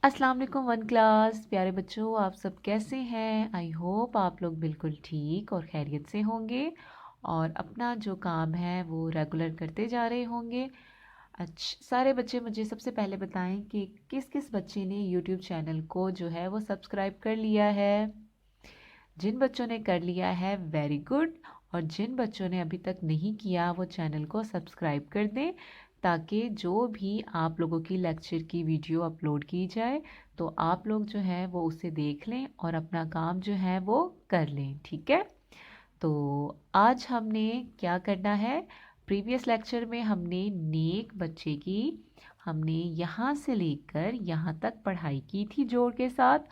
अस्सलाम वालेकुम one class प्यारे बच्चों, आप सब कैसे हैं। आई होप आप लोग बिल्कुल ठीक और खैरियत से होंगे और अपना जो काम है वो रेगुलर करते जा रहे होंगे। अच्छा, सारे बच्चे मुझे सबसे पहले बताएं कि किस किस बच्चे ने यूट्यूब चैनल को जो है वो सब्सक्राइब कर लिया है। जिन बच्चों ने कर लिया है वेरी गुड, और जिन बच्चों ने अभी तक नहीं किया वो चैनल को सब्सक्राइब कर दें, ताकि जो भी आप लोगों की लेक्चर की वीडियो अपलोड की जाए तो आप लोग जो है वो उसे देख लें और अपना काम जो है वो कर लें। ठीक है, तो आज हमने क्या करना है। प्रीवियस लेक्चर में हमने नेक बच्चे की हमने यहाँ से लेकर यहाँ तक पढ़ाई की थी जोड़ के साथ।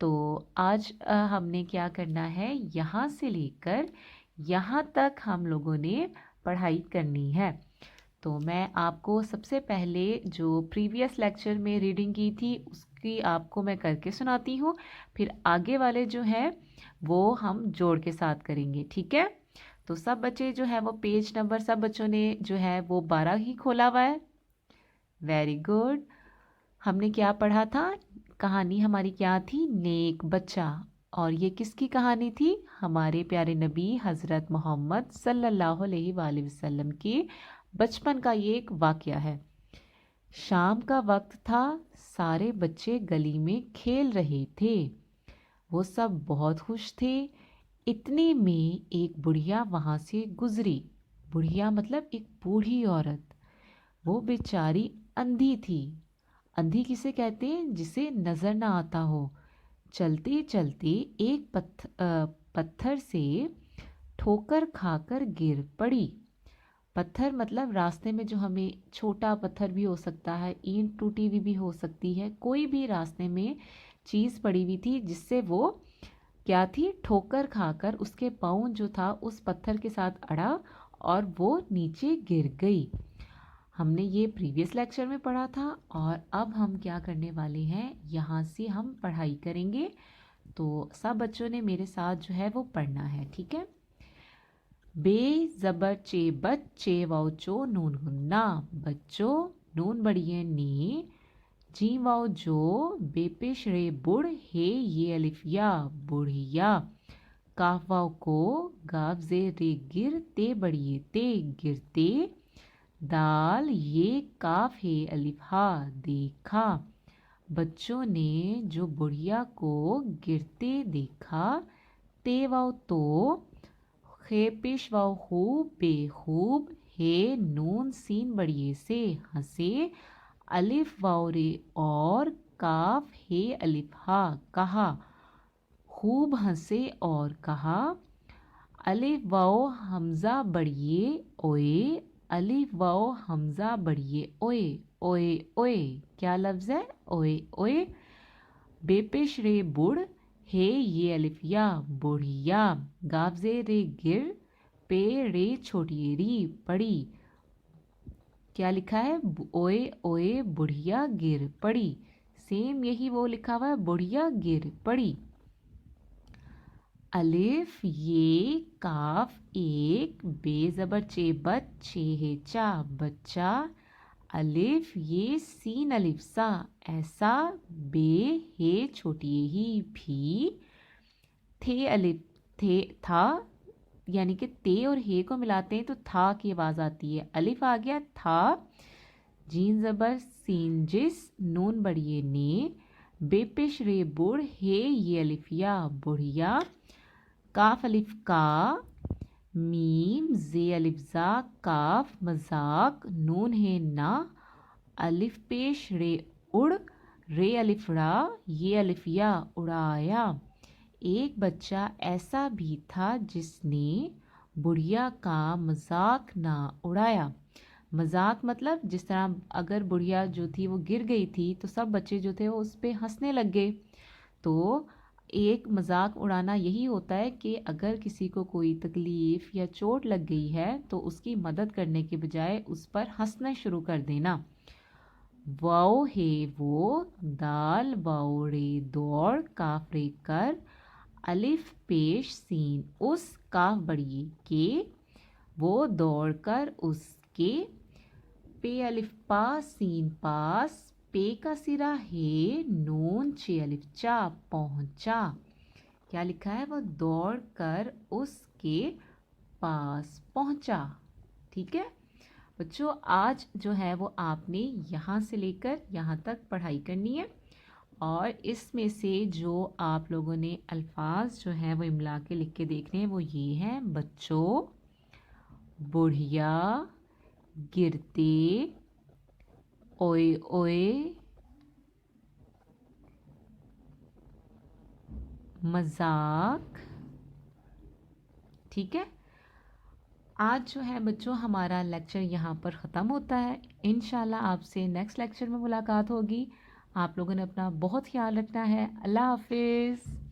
तो आज हमने क्या करना है, यहाँ से लेकर यहाँ तक हम लोगों ने पढ़ाई करनी है। तो मैं आपको सबसे पहले जो प्रीवियस लेक्चर में रीडिंग की थी उसकी आपको मैं करके सुनाती हूँ, फिर आगे वाले जो है वो हम जोड़ के साथ करेंगे। ठीक है, तो सब बच्चे जो है वो पेज नंबर सब बच्चों ने जो है वो 12 ही खोला हुआ है। Very good. हमने क्या पढ़ा था, कहानी हमारी क्या थी, नेक बच्चा। और ये किसकी कहानी थी, हमारे प्यारे नबी हज़रत मोहम्मद सल्लल्लाहु अलैहि वसल्लम के बचपन का ये एक वाक़या है। शाम का वक्त था, सारे बच्चे गली में खेल रहे थे। वो सब बहुत खुश थे। इतने में एक बुढ़िया वहाँ से गुजरी। बुढ़िया मतलब एक बूढ़ी औरत। वो बेचारी अंधी थी। अंधी किसे कहते हैं, जिसे नज़र ना आता हो। चलते चलते एक पत्थर से ठोकर खाकर गिर पड़ी। पत्थर मतलब रास्ते में जो हमें छोटा पत्थर भी हो सकता है, ईंट टूटी हुई भी हो सकती है, कोई भी रास्ते में चीज़ पड़ी हुई थी जिससे वो क्या थी, ठोकर खाकर उसके पाँव जो था उस पत्थर के साथ अड़ा और वो नीचे गिर गई। हमने ये प्रीवियस लेक्चर में पढ़ा था और अब हम क्या करने वाले हैं, यहाँ से हम पढ़ाई करेंगे। तो सब बच्चों ने मेरे साथ जो है वो पढ़ना है। ठीक है, बे जबर चे बच्चे वाओ चो नून हुन्ना। बच्चों, नून बढ़िए ने, जी वाओ जो, बेपेश रे बुढ़ हे ये अलिफिया बुढ़िया। काफ वाओ को, गाफ जे रे गिर ते बढ़िए ते गिरते। दाल ये काफ है अलिफ हा देखा। बच्चों ने जो बुढ़िया को गिरते देखा। ते वाओ तो, खे पेश वाओ खूब बेखूब, हे नून सीन बढ़िए से हंसे। अलिफ वाओ रे और, काफ हे अलिफ हा कहा। खूब हंसे और कहा। अलिफ वाओ हमजा बढ़िए ओए। अलिफ वाओ हमजा बढ़िए ओए। ओए ओए क्या लफ्ज़ है, ओए ओए। बेपेश रे बुढ़, हे ये अलिफिया बुढ़िया। गावजे रे गिर, पे रे छोटी री पड़ी। क्या लिखा है, ओए ओए बुढ़िया गिर पड़ी। सेम यही वो लिखा हुआ है, बुढ़िया गिर पड़ी। अलिफ ये, काफ एक, बे जबर चे बच्चे है चा बच्चा। अलिफ ये सीन अलिफ सा ऐसा। बे हे छोटी ही भी। थे अलिफ थे था, यानी कि ते और हे को मिलाते हैं तो था की आवाज़ आती है। अलिफ आ गया था। जीन जबर सीन जिस, नून बढ़िए ने, बेपेश रे बुढ़ हे ये अलिफिया बुढ़िया। काफ अलिफ का, मीम जे अलिफ जा काफ मजाक, नून है ना। अलिफ पेश रे उड़, रे अलिफ रा, ये अलिफिया उड़ाया। एक बच्चा ऐसा भी था जिसने बुढ़िया का मजाक ना उड़ाया। मजाक मतलब जिस तरह अगर बुढ़िया जो थी वो गिर गई थी तो सब बच्चे जो थे वो उस पर हंसने लग गए। तो एक मजाक उड़ाना यही होता है कि अगर किसी को कोई तकलीफ़ या चोट लग गई है तो उसकी मदद करने के बजाय उस पर हंसना शुरू कर देना। वाओ है वो, दाल वाओ रे दौड़, काफ रे कर, अलिफ पेश सीन उस, काफ बढ़िए के, वो दौड़ कर उसके। पे अलिफ पा सीन पास, पे का सिरा हे, नून चे अलिफ चा, पहुंचा। क्या लिखा है? वो दौड़ कर उसके पास पहुंचा। ठीक है बच्चों, आज जो है वो आपने यहाँ से लेकर यहाँ तक पढ़ाई करनी है और इसमें से जो आप लोगों ने अल्फाज जो हैं वो इमला के लिख के देखने हैं वो ये हैं बच्चों, बुढ़िया, गिरते, ओए ओए, मजाक। ठीक है, आज जो है बच्चों हमारा लेक्चर यहाँ पर ख़त्म होता है। इंशाल्लाह आपसे नेक्स्ट लेक्चर में मुलाकात होगी। आप लोगों ने अपना बहुत ख्याल रखना है। अल्लाह हाफिज़।